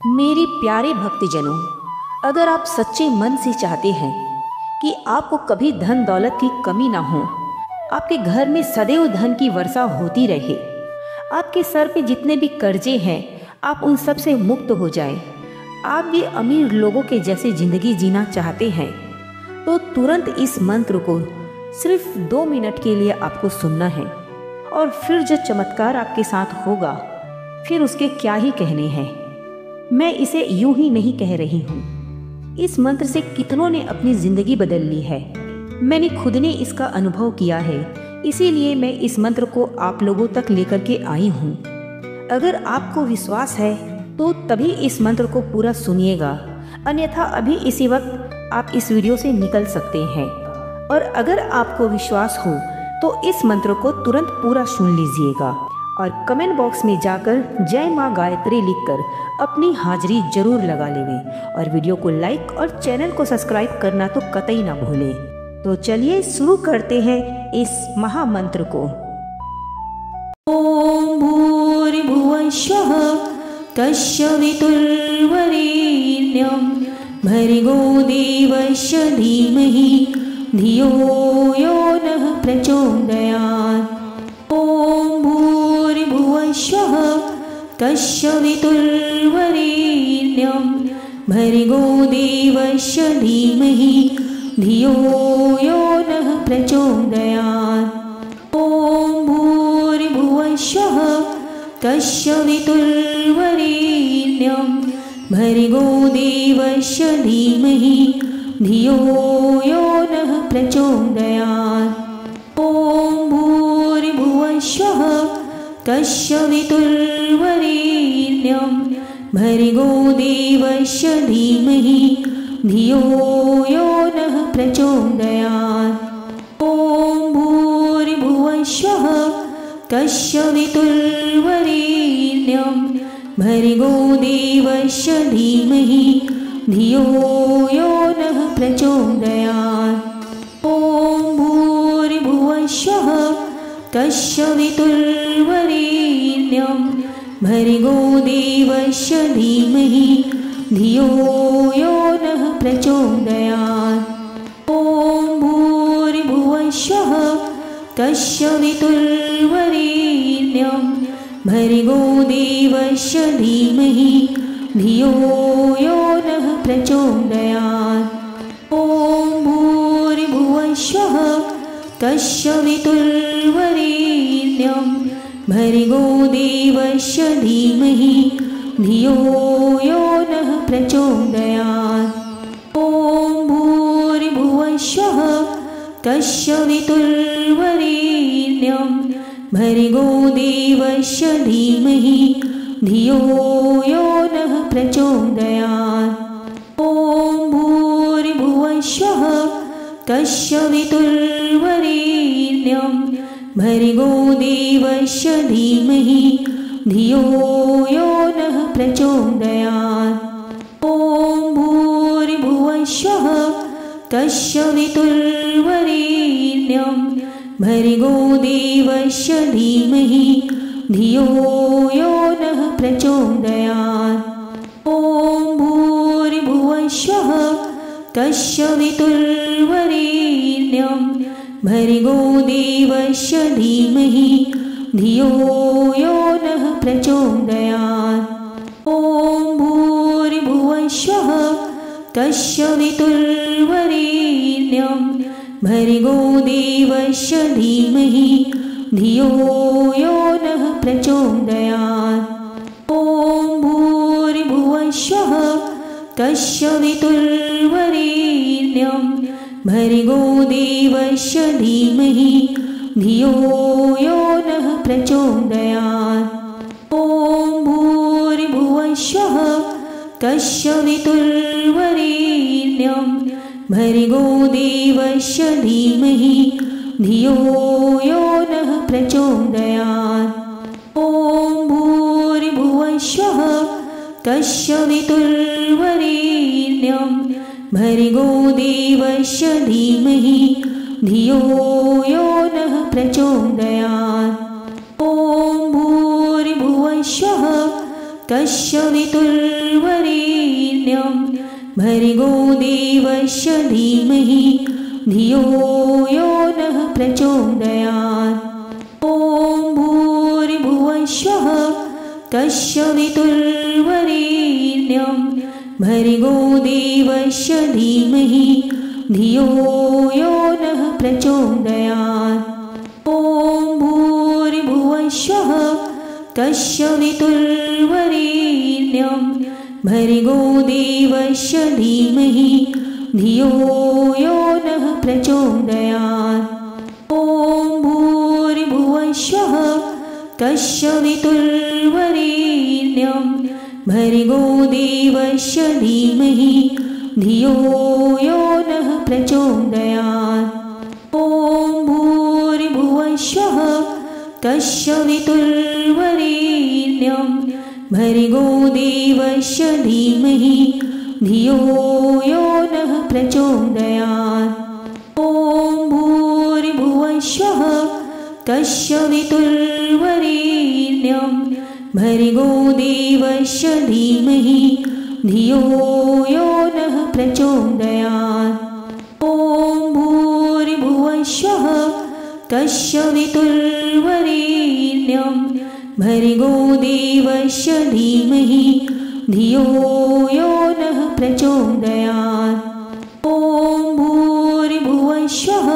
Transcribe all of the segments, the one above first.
मेरे प्यारे भक्तजनों, अगर आप सच्चे मन से चाहते हैं कि आपको कभी धन दौलत की कमी ना हो, आपके घर में सदैव धन की वर्षा होती रहे, आपके सर पे जितने भी कर्जे हैं आप उन सब से मुक्त हो जाएं, आप भी अमीर लोगों के जैसे जिंदगी जीना चाहते हैं तो तुरंत इस मंत्र को सिर्फ 2 मिनट के लिए आपको सुनना है और फिर जो चमत्कार आपके साथ होगा फिर उसके क्या ही कहने हैं। मैं इसे यूं ही नहीं कह रही हूँ, इस मंत्र से कितनों ने अपनी जिंदगी बदल ली है। मैंने खुद ने इसका अनुभव किया है, इसीलिए मैं इस मंत्र को आप लोगों तक लेकर के आई हूँ। अगर आपको विश्वास है तो तभी इस मंत्र को पूरा सुनिएगा, अन्यथा अभी इसी वक्त आप इस वीडियो से निकल सकते हैं। और अगर आपको विश्वास हो तो इस मंत्र को तुरंत पूरा सुन लीजिएगा और कमेंट बॉक्स में जाकर जय माँ गायत्री लिखकर अपनी हाजिरी जरूर लगा लेवें और वीडियो को लाइक और चैनल को सब्सक्राइब करना तो कतई ना भूलें। तो चलिए शुरू करते हैं इस महामंत्र को। ओम भूर्भुवः स्वः तत्सवितुर्वरेण्यं भर्गो देवस्य धीमहि धियो यो नः प्रचोदयात्। ओम भूर्भुवः स्वः तत्सवितुर्वरेण्यं भर्गो देवस्य धीमहि धियो यो नः प्रचोदयात्। ओम भूर्भुवः स्वः तत्सवितुर्वरेण्यं भर्गो देवस्य धीमहि धियो यो नः प्रचोदयात्। ओम भूर्भुवः स्वः तत्सवितुर्वरेण्यं भर्गो देवस्य धीमहि धियो यो नः प्रचोदयात्। ओम भूर्भुवः स्वः तत्सवितुर्वरेण्यं भर्गो देवस्य धीमहि धियो यो नः प्रचोदयात्। ओम भूर्भुवः स्वः तत्सवितुर्वरेण्यं भर्गो देवस्य धीमहि धियो यो नः प्रचोदयात्। ओम भूर्भुवः स्वः तत्सवितुर्वरेण्यं भर्गो देवस्य धीमहि धियो यो नः प्रचोदयात्। ओम भूर्भुवः स्वः तत्सवितुर्वरेण्यं भर्गो देवस्य धीमहि धियो यो नः प्रचोदयात्। ओम भूर्भुवः स्वः तत्सवितुर्वरेण्यं भर्गो देवस्य धीमहि धियो यो नः प्रचोदयात्। ओम भूर्भुवः स्वः तत्सवितुर्वरेण्यं भर्गो देवस्य धीमहि धियो यो नः प्रचोदयात्। ओम भूर्भुवः स्वः तत्सवितुर्वरेण्यं भर्गो देवस्य धीमहि धियो यो नः प्रचोदयात्। ओम भूर्भुवः स्वः तत्सवितुर्वरेण्यं भर्गो देवस्य धीमहि धियो यो नः प्रचोदयात्। ओम भूर्भुवः स्वः तत्सवितुर्वरेण्यं भर्गो देवस्य धीमहि धियो यो नः प्रचोदयात्। ओम भूर्भुवः स्वः तत्सवितुर्वरेण्यं भर्गो देवस्य धीमहि धियो यो नः प्रचोदयात्। ओम भूर्भुवः स्वः तत्सवितुर्वरेण्यं भर्गो देवस्य धीमहि धियो यो नः प्रचोदयात्। ओम भूर्भुवः स्वः तत्सवितुर्वरेण्यं भर्गो देवस्य धीमहि धियो यो नः प्रचोदयात्। ओम भूर्भुवः स्वः तत्सवितुर्वरेण्यं भर्गो देवस्य धीमहि धियो यो नः प्रचोदयात्। ॐ भूर्भुवस्सुः तत्सवितुर्वरेण्यं भर्गो देवस्य धीमहि धियो यो नः प्रचोदयात्। ॐ भूर्भुवस्सुः तत्सवितुर्वरेण्यं भर्गो देवस्य धीमहि धियो यो नः प्रचोदयात्। ॐ भूर्भुवस्सुः तत्सवितुर्वरेण्यं भर्गो देवस्य धीमहि धियो यो नः प्रचोदयात्। ॐ भूर्भुवस्सुः तत्सवितुर्वरेण्यं भर्गो देवस्य धीमहि धियो यो नः प्रचोदयात्। ॐ भूर्भुवस्सुः तत्सवितुर्वरेण्यं भर्गो देवस्य धीमहि धियो यो नः प्रचोदयात्। ॐ भूर्भुवस्सुः तत्सवितुर्वरेण्यं भर्गो देवस्य धीमहि धियो यो नः प्रचोदयात्। ॐ भूर्भुवस्सुः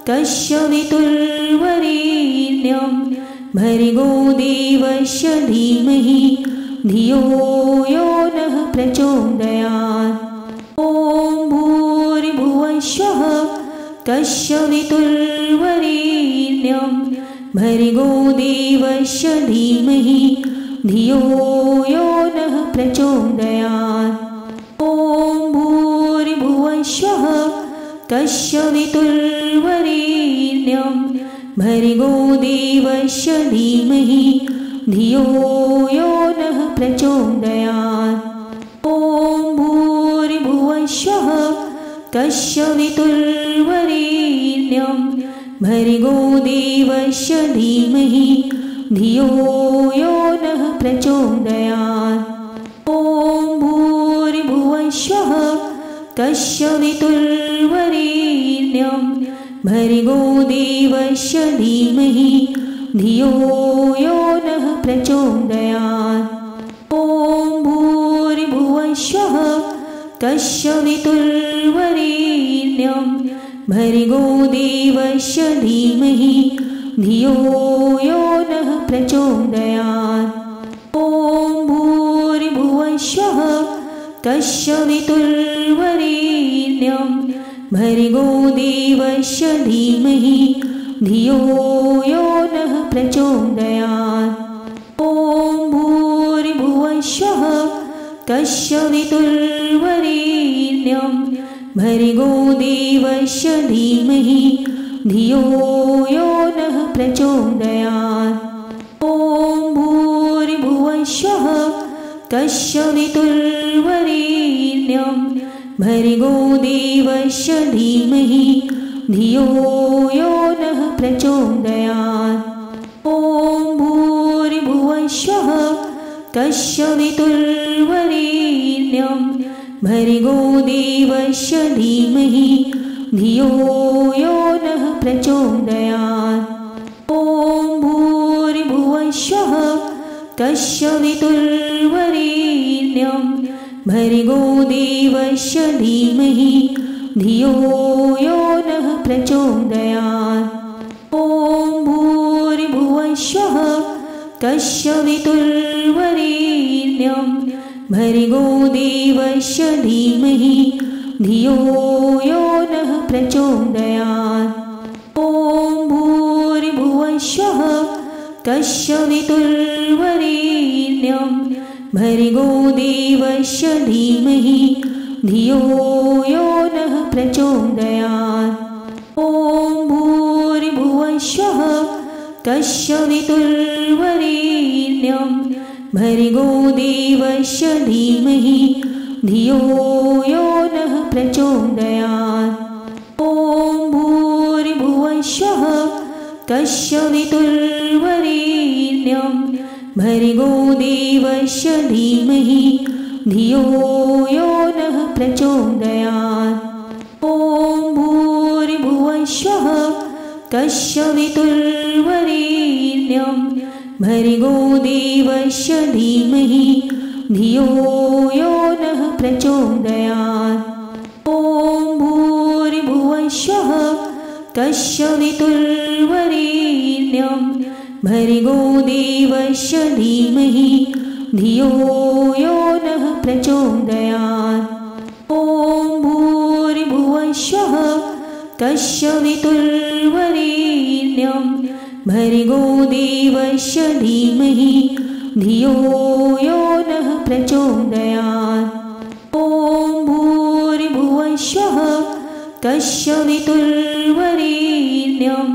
तत्सवितुर्वरेण्यं भर्गो देवस्य धीमहि धियो यो नः प्रचोदयात्। ॐ भूर्भुवस्सुः तत्सवितुर्वरेण्यं भर्गो देवस्य धीमहि धियो यो नः प्रचोदयात्। ॐ भूर्भुवस्सुः तत्सवितुर्वरेण्यं भर्गो देवस्य धीमहि धियो यो नः प्रचोदयात्। ॐ भूर्भुवस्सुः तत्सवितुर्वरेण्यं भर्गो देवस्य धीमहि धियो यो नः प्रचोदयात्। ॐ भूर्भुवस्सुः तत्सवितुर्वरेण्यं भर्गो देवस्य धीमहि धियो यो नः प्रचोदयात्। ॐ भूर्भुवस्सुः तत्सवितुर्वरेण्यं भर्गो देवस्य धीमहि धियो यो नः प्रचोदयात्। ॐ भूर्भुवस्सुः तत्सवितुर्वरेण्यं भर्गो देवस्य धीमहि धियो यो नः प्रचोदयात्। ॐ भूर्भुवस्सुः तत्सवितुर्वरेण्यं भर्गो देवस्य धीमहि धियो यो नः प्रचोदयात्। ॐ भूर्भुवस्सुः तत्सवितुर्वरेण्यं भर्गो देवस्य धीमहि धियो यो नः प्रचोदयात्। ॐ भूर्भुवस्सुः तत्सवितुर्वरेण्यं भर्गो देवस्य धीमहि धियो यो नः प्रचोदयात्। ॐ भूर्भुवस्सुः तत्सवितुर्वरेण्यं भर्गो देवस्य धीमहि धियो यो नः प्रचोदयात्। ॐ भूर्भुवस्सुः तत्सवितुर्वरेण्यं भर्गो देवस्य धीमहि धियो यो नः प्रचोदयात्। ॐ भूर्भुवस्सुः तत्सवितुर्वरेण्यं भर्गो देवस्य धीमहि धियो यो नः प्रचोदयात्। ॐ भूर्भुवस्सुः तत्सवितुर्वरेण्यं भर्गो देवस्य धीमहि धियो यो नः प्रचोदयात्। ॐ भूर्भुवस्सुः तत्सवितुर्वरेण्यं भर्गो देवस्य धीमहि धियो यो नः प्रचोदयात्। ॐ भूर्भुवस्सुः तत्सवितुर्वरेण्यं भर्गो देवस्य धीमहि धियो यो नः प्रचोदयात्। ॐ भूर्भुवस्सुः तत्सवितुर्वरेण्यं भर्गो देवस्य धीमहि धियो यो नः प्रचोदयात्। ॐ भूर्भुवस्सुः तत्सवितुर्वरेण्यं भर्गो देवस्य धीमहि धियो यो नः प्रचोदयात्। ॐ भूर्भुवस्सुः तत्सवितुर्वरेण्यं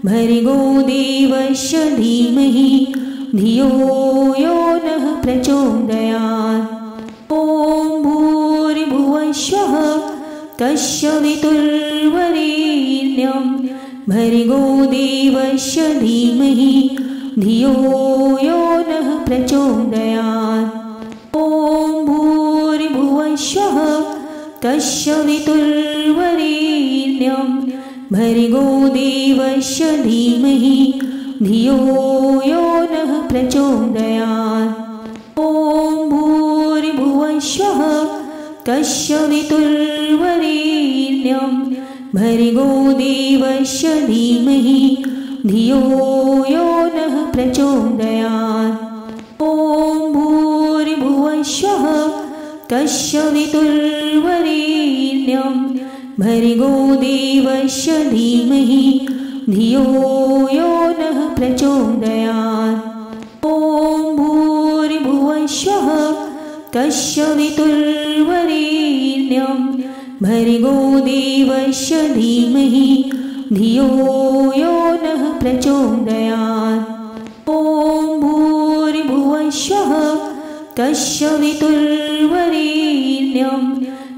भर्गो देवस्य धीमहि धियो यो नः प्रचोदयात्। ॐ भूर्भुवस्सुः तत्सवितुर्वरेण्यं भर्गो देवस्य धीमहि धियो यो नः प्रचोदयात्। ॐ भूर्भुवस्सुः तत्सवितुर्वरेण्यं भर्गो देवस्य धीमहि धियो यो नः प्रचोदयात्। ॐ भूर्भुवस्सुः तत्सवितुर्वरेण्यं भर्गो देवस्य धीमहि धियो यो नः प्रचोदयात्। ॐ भूर्भुवस्सुः तत्सवितुर्वरेण्यं भर्गो देवस्य धीमहि धियो यो नः प्रचोदयात्। ॐ भूर्भुवस्सुः तत्सवितुर्वरेण्यं भर्गो देवस्य धीमहि धियो यो नः प्रचोदयात्। ॐ भूर्भुवस्सुः तत्सवितुर्वरेण्यं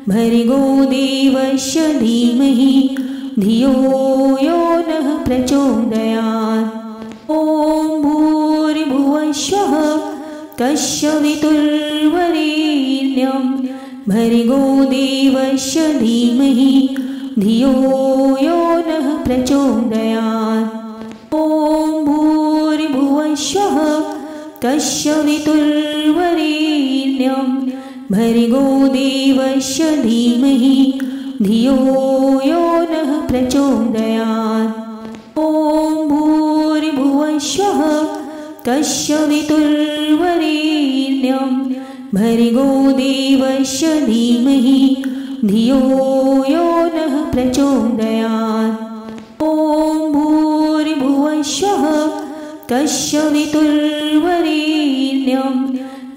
भर्गो देवस्य धीमहि धियो यो नः प्रचोदयात्। ॐ भूर्भुवस्सुः तत्सवितुर्वरेण्यं भर्गो देवस्य धीमहि धियो यो नः प्रचोदयात्। ॐ भूर्भुवस्सुः तत्सवितुर्वरेण्यं भर्गो देवस्य धीमहि धियो यो नः प्रचोदयात्। ॐ भूर्भुवस्सुः तत्सवितुर्वरेण्यं भर्गो देवस्य धीमहि धियो यो नः प्रचोदयात्। ॐ भूर्भुवस्सुः तत्सवितुर्वरेण्यं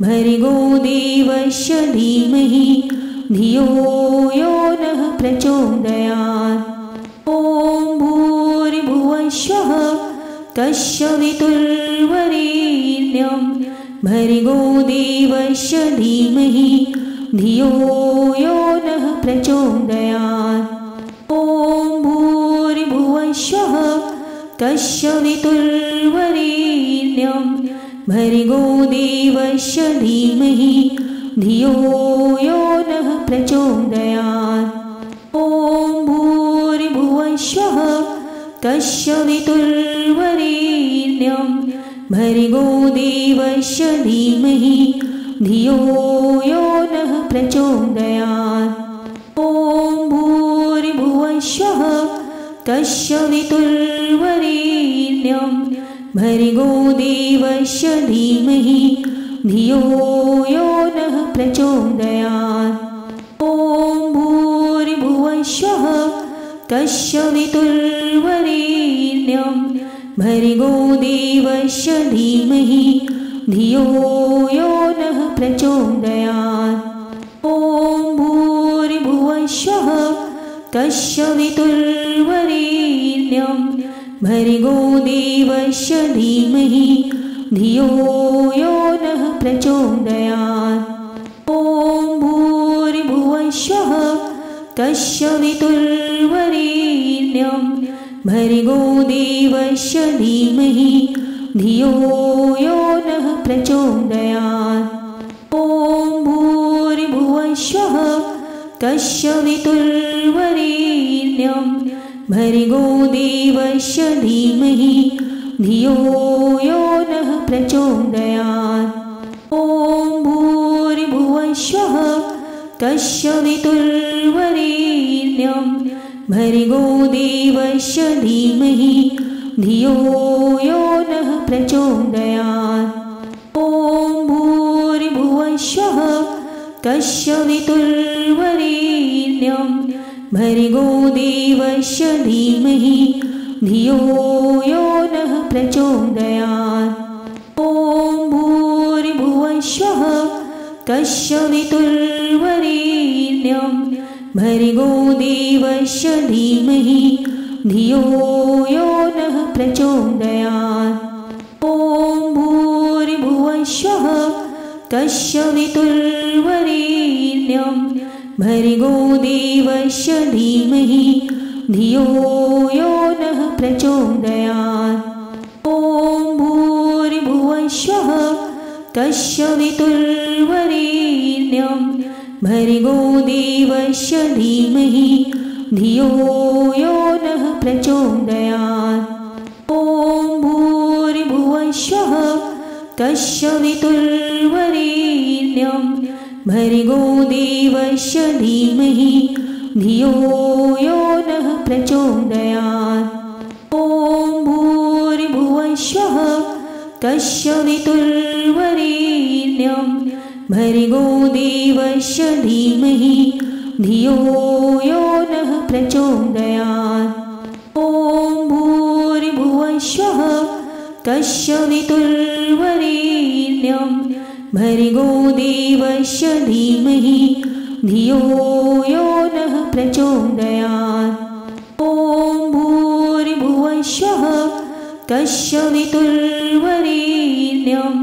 भर्गो देवस्य धीमहि धियो यो नः प्रचोदयात्। ॐ भूर्भुवस्सुः तत्सवितुर्वरेण्यं भर्गो देवस्य धीमहि धियो यो नः प्रचोदयात्। ॐ भूर्भुवस्सुः तत्सवितुर्वरेण्यं भर्गो देवस्य धीमहि धियो यो नः प्रचोदयात्। ॐ भूर्भुवस्सुः तत्सवितुर्वरेण्यं भर्गो देवस्य धीमहि धियो यो नः प्रचोदयात्। ॐ भूर्भुवस्सुः तत्सवितुर्वरेण्यं भर्गो देवस्य धीमहि धियो यो नः प्रचोदयात्। ॐ भूर्भुवस्सुः तत्सवितुर्वरेण्यं भर्गो देवस्य धीमहि धियो यो नः प्रचोदयात्। ॐ भूर्भुवस्सुः तत्सवितुर्वरेण्यं भर्गो देवस्य धीमहि धियो यो नः प्रचोदयात्। ॐ भूर्भुवस्सुः तत्सवितुर्वरेण्यं भर्गो देवस्य धीमहि धियो यो नः प्रचोदयात्। ॐ भूर्भुवस्सुः कश्यवितुर्वरेण्यं भर्गो देवस्य धीमहि धियो यो नः प्रचोदयात्। ॐ भूर्भुवस्वः कश्यवितुर्वरेण्यं भर्गो देवस्य धीमहि धियो यो नः प्रचोदयात्। ॐ भूर्भुवस्वः कश्यवितुर्वरेण्यं भर्गो देवस्य धीमहि धियो यो नः प्रचोदयात्। ॐ भूर्भुवस्वः कश्यवितुर्वरेण्यं भर्गो देवस्य धीमहि धियो यो नः प्रचोदयात्। ॐ भूर्भुवस्वः कश्यवितुर्वरेण्यं भर्गो देवस्य धीमहि धियो यो नः प्रचोदयात्। ॐ भूर्भुवस्वः कश्यवितुर्वरेण्यं भर्गो देवस्य धीमहि धियो यो नः प्रचोदयात्। ॐ भूर्भुवस्वः कश्यवितुर्वरेण्यं भर्गो देवस्य धीमहि धियो यो नः प्रचोदयात्। ॐ भूर्भुवस्वः कश्यवितुर्वरेण्यं भर्गो देवस्य धीमहि धियो यो नः प्रचोदयात्। ॐ भूर्भुवस्वः कश्यवितुर्वरेण्यं भर्गो देवस्य धीमहि धियो यो नः प्रचोदयात्। ॐ भूर्भुवस्वः कश्यवितुर्वरेण्यं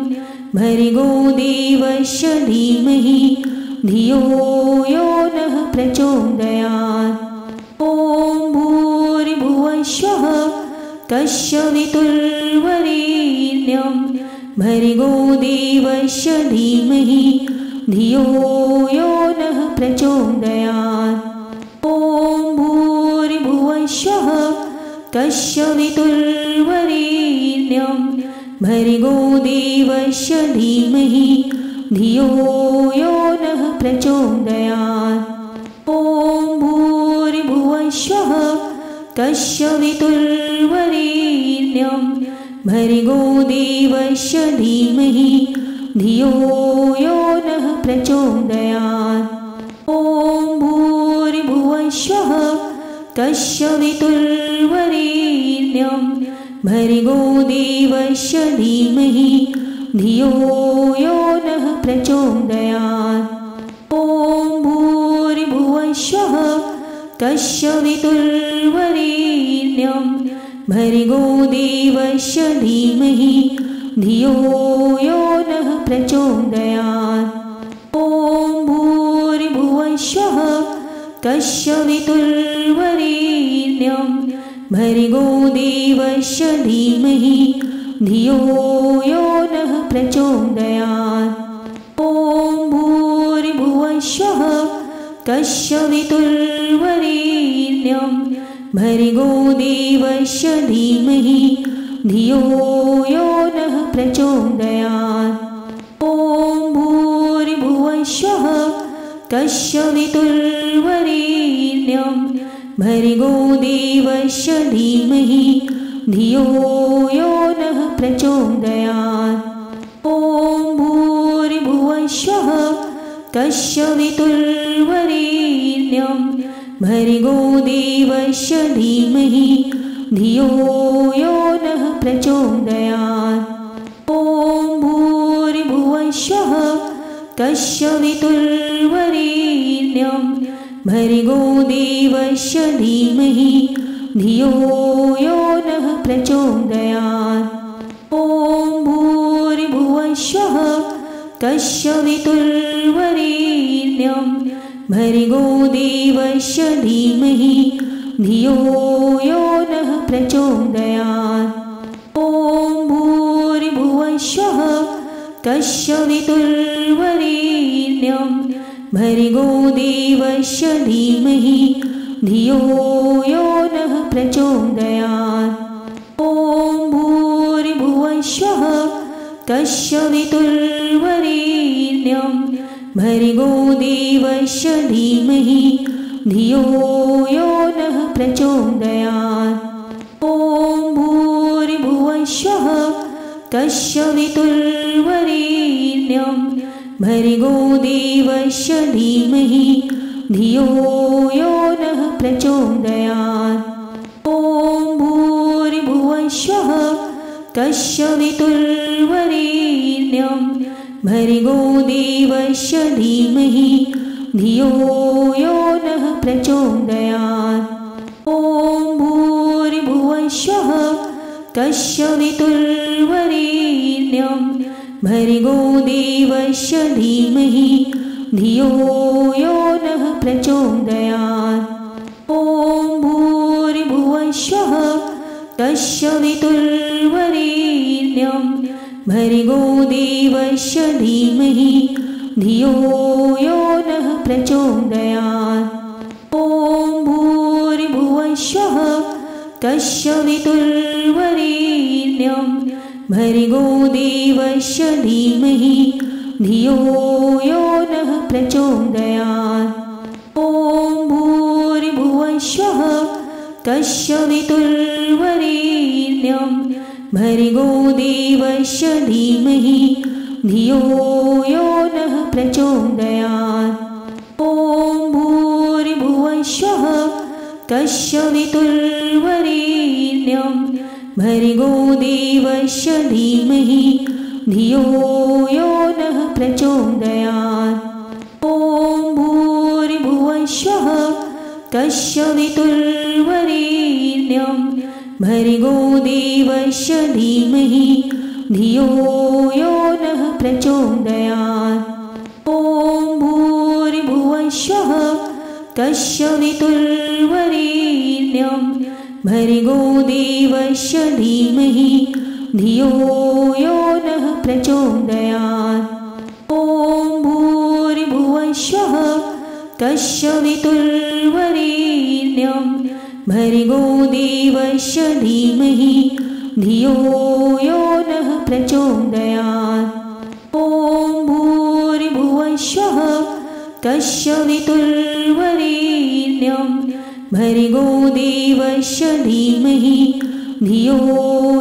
भर्गो देवस्य धीमहि धियो यो नः प्रचोदयात्। ॐ भूर्भुवस्वः कश्यवितुर्वरेण्यं भर्गो देवस्य धीमहि धियो यो नः प्रचोदयात्। ॐ भूर्भुवस्वः कश्यवितुर्वरेण्यं भर्गो देवस्य धीमहि धियो यो नः प्रचोदयात्। ॐ भूर्भुवस्वः कश्यवितुर्वरेण्यं भर्गो देवस्य धीमहि धियो यो नः प्रचोदयात्। ॐ भूर्भुवस्वः कश्यवितुर्वरेण्यं भर्गो देवस्य धीमहि धियो यो नः प्रचोदयात्। ॐ भूर्भुवस्वः कश्यवितुर्वरेण्यं भर्गो देवस्य धीमहि धियो यो नः प्रचोदयात्। ॐ भूर्भुवस्वः कश्यवितुर्वरेण्यं भर्गो देवस्य धीमहि धियो यो नः प्रचोदयात्। ॐ भूर्भुवस्वः कश्यवितुर्वरेण्यं भर्गो देवस्य धीमहि धियो यो नः प्रचोदयात्। ॐ भूर्भुवस्वः कश्यवितुर्वरेण्यं भर्गो देवस्य धीमहि धियो यो नः प्रचोदयात्। ॐ भूर्भुवस्वः कश्यवितुर्वरेण्यं भर्गो देवस्य धीमहि धियो यो नः प्रचोदयात्। ॐ भूर्भुवस्वः कश्यवितुर्वरेण्यं भर्गो देवस्य धीमहि धियो यो नः प्रचोदयात्। ॐ भूर्भुवस्वः कश्यवितुर्वरेण्यं भर्गो देवस्य धीमहि धियो यो नः प्रचोदयात्। ॐ भूर्भुवस्वः कश्यवितुर्वरेण्यं भर्गो देवस्य धीमहि धियो यो नः प्रचोदयात्। ॐ भूर्भुवस्वः तत्सवितुर्वरेण्यं भर्गो देवस्य धीमहि धियो यो नः प्रचोदयात्। ॐ भूर्भुवस्वः तत्सवितुर्वरेण्यं भर्गो देवस्य धीमहि धियो यो नः प्रचोदयात्। ॐ भूर्भुवस्वः तत्सवितुर्वरेण्यं भर्गो देवस्य धीमहि धियो यो नः प्रचोदयात्। ॐ भूर्भुवस्वः तत्सवितुर्वरेण्यं भर्गो देवस्य धीमहि धियो यो नः प्रचोदयात्। ॐ भूर्भुवस्वः तत्सवितुर्वरेण्यं भर्गो देवस्य धीमहि धियो यो नः प्रचोदयात्। ॐ भूर्भुवस्वः तत्सवितुर्वरेण्यं भर्गो देवस्य धीमहि धियो यो नः प्रचोदयात्। ॐ भूर्भुवस्वः तत्सवितुर्वरेण्यं भर्गो देवस्य धीमहि धियो यो नः प्रचोदयात्। ॐ भूर्भुवस्वः तत्सवितुर्वरेण्यं भर्गो देवस्य धीमहि धियो यो नः प्रचोदयात्। ॐ भूर्भुवस्वः तत्सवितुर्वरेण्यं भर्गो देवस्य धीमहि धियो यो नः प्रचोदयात्। ॐ भूर्भुवस्वः तत्सवितुर्वरेण्यं भर्गो देवस्य धीमहि धियो यो नः प्रचोदयात्। ॐ भूर्भुवस्वः तत्सवितुर्वरेण्यं भर्गो देवस्य धीमहि धियो यो नः प्रचोदयात्। ॐ भूर्भुवस्वः तत्सवितुर्वरेण्यं भर्गो देवस्य धीमहि धियो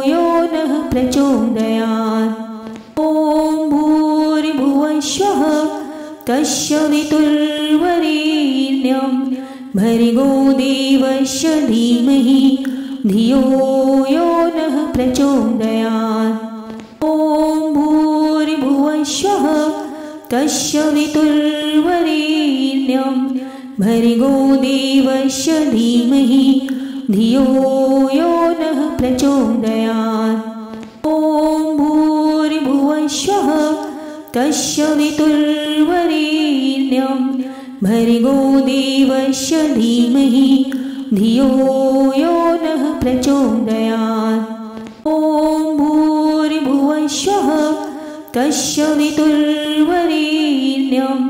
यो नः प्रचोदयात्। ॐ भूर्भुवस्वः तत्सवितुर्वरेण्यं भर्गो देवस्य धीमहि धियो यो नः प्रचोदयात्। ॐ भूर्भुवस्वः तत्सवितुर्वरेण्यं भर्गो देवस्य धीमहि धियो यो नः प्रचोदयात्। ॐ भूर्भुवस्वः तत्सवितुर्वरेण्यं भर्गो देवस्य धीमहि धियो यो नः प्रचोदयात्। ॐ भूर्भुवस्वः तत्सवितुर्वरेण्यं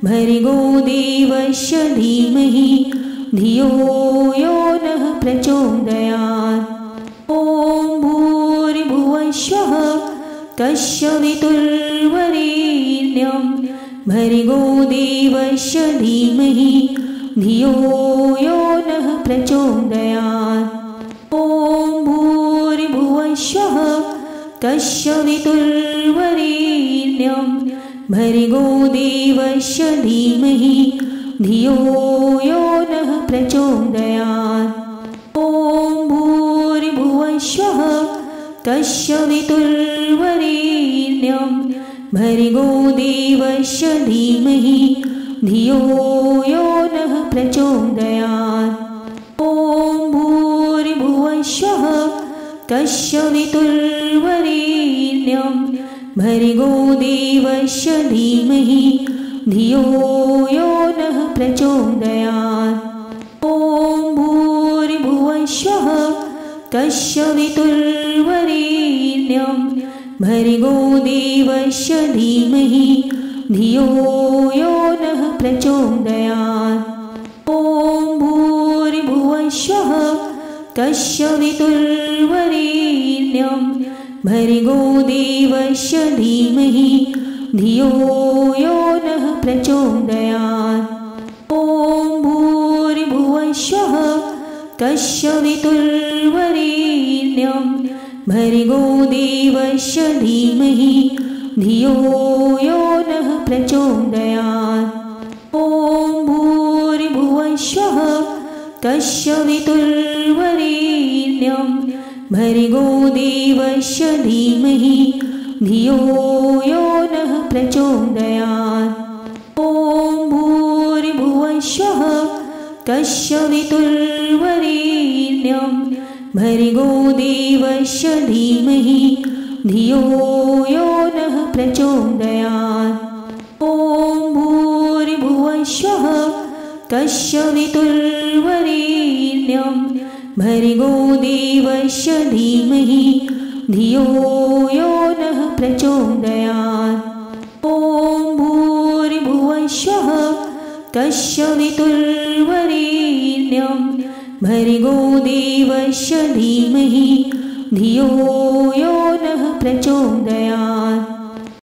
भर्गो देवस्य धीमहि धियो यो नः प्रचोदयात्। ॐ भूर्भुवस्वः तत्सवितुर्वरेण्यं भर्गो देवस्य धीमहि धियो यो नः प्रचोदयात्। ॐ भूर्भुवस्वः तत्सवितुर्वरेण्यं भर्गो देवस्य धीमहि धियो यो नः प्रचोदयात्। ॐ भूर्भुवस्वः तत्सवितुर्वरेण्यं भर्गो देवस्य धीमहि धियो यो नः प्रचोदयात्। ॐ भूर्भुवस्वः तत्सवितुर्वरेण्यं भर्गो देवस्य धीमहि धियो यो नः प्रचोदयात्। ॐ भूर्भुवस्वः तत्सवितुर्वरेण्यं भर्गो देवस्य धीमहि धियो यो नः प्रचोदयात्। ॐ भूर्भुवस्सुः तत्सवितुर्वरेण्यं भर्गो देवस्य धीमहि धियो यो नः प्रचोदयात्। ॐ भूर्भुवस्सुः तत्सवितुर्वरेण्यं भर्गो देवस्य धीमहि धियो यो नः प्रचोदयात्। ॐ भूर्भुवस्सुः तत्सवितुर्वरेण्यं भर्गो देवस्य धीमहि धियो यो नः प्रचोदयात्। ॐ भूर्भुवस्सुः तत्सवितुर्वरेण्यं भर्गो देवस्य धीमहि धियो यो नः प्रचोदयात्। ॐ भूर्भुवस्सुः तत्सवितुर्वरेण्यं भर्गो देवस्य धीमहि धियो यो नः प्रचोदयात्। ॐ भूर्भुवस्सुः तत्सवितुर्वरेण्यं भर्गो देवस्य धीमहि धियो यो नः प्रचोदयात्।